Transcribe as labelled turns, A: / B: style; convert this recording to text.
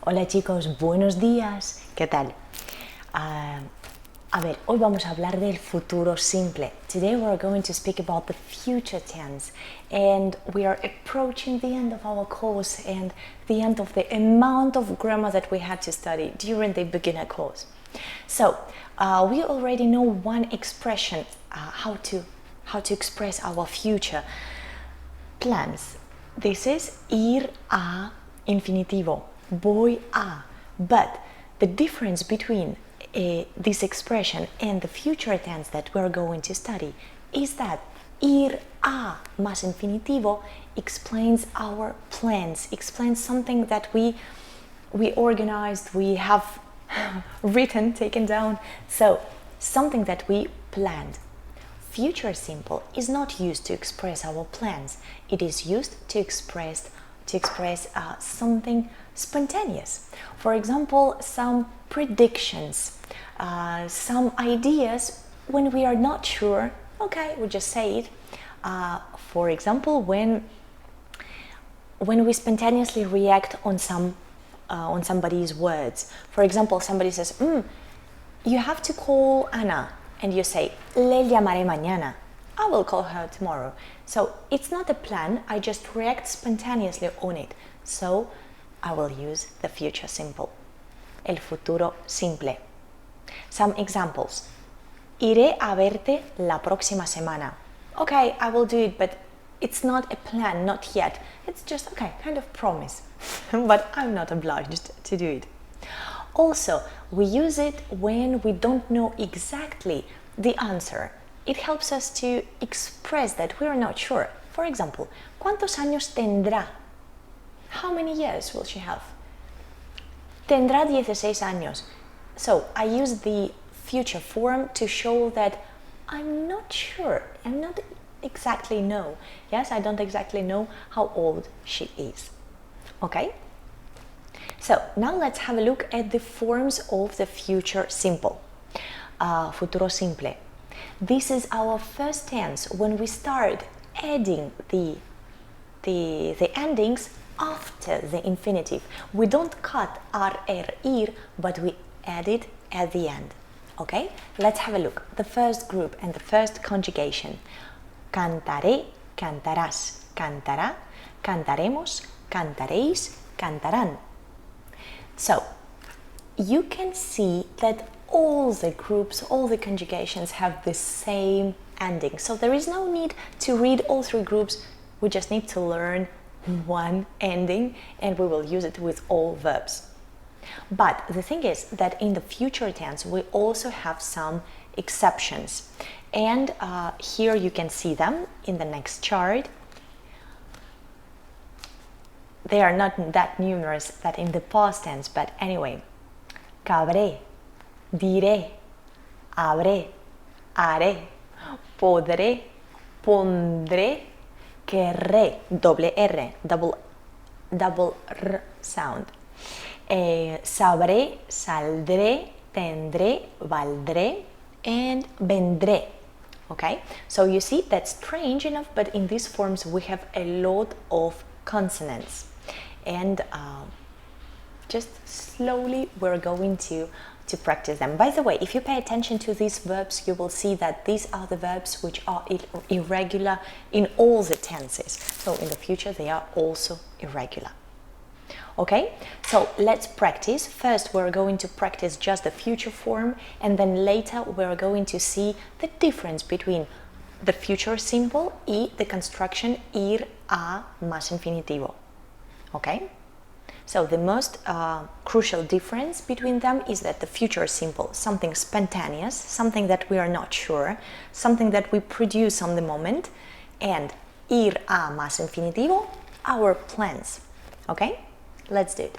A: Hola chicos, buenos días. ¿Qué tal? A ver, hoy vamos a hablar del futuro simple. Today we're going to speak about the future tense, and we are approaching the end of our course and the end of the amount of grammar that we had to study during the beginner course. So we already know one expression, how to express our future plans. This is ir a infinitivo, voy a. But the difference between this expression and the future tense that we're going to study is that ir a más infinitivo explains our plans, explains something that we organized, we have written, taken down, so something that we planned. Future simple is not used to express our plans. It is used to express something spontaneous. For example, some predictions, some ideas when we are not sure. Okay, we just say it. For example, when we spontaneously react on somebody's words. For example, somebody says, "You have to call Anna." And you say, "Le llamaré mañana." I will call her tomorrow. So it's not a plan, I just react spontaneously on it. So I will use the future simple. El futuro simple. Some examples. Iré a verte la próxima semana. Okay, I will do it, but it's not a plan, not yet. It's just, okay, kind of promise. But I'm not obliged to do it. Also, we use it when we don't know exactly the answer. It helps us to express that we are not sure. For example, ¿cuántos años tendrá? How many years will she have? Tendrá 16 años. So I use the future form to show that I'm not sure. I'm not exactly know. Yes, I don't exactly know how old she is. Okay? So now let's have a look at the forms of the future simple. Futuro simple. This is our first tense when we start adding the endings after the infinitive. We don't cut ir, but we add it at the end. Okay? Let's have a look. The first group and the first conjugation. Cantaré, cantarás, cantará, cantaremos, cantaréis, cantarán. So, you can see that all the groups, all the conjugations have the same ending. So there is no need to read all three groups. We just need to learn one ending and we will use it with all verbs. But the thing is that in the future tense, we also have some exceptions. And here you can see them in the next chart. They are not that numerous that in the past tense, but anyway. Cabré, diré, habré, haré, podré, pondré, querré, doble R, double R sound. Sabré, saldré, tendré, valdré, and vendré. Okay, so you see that's strange enough, but in these forms we have a lot of consonants. And just slowly we're going to practice them. By the way, if you pay attention to these verbs, you will see that these are the verbs which are irregular in all the tenses. So in the future they are also irregular. Okay, so let's practice. First we're going to practice just the future form, and then later we're going to see the difference between the future simple y the construction ir a más infinitivo. Okay, so the most crucial difference between them is that the future simple, something spontaneous, something that we are not sure, something that we produce on the moment, and ir a más infinitivo, our plans. Okay, let's do it.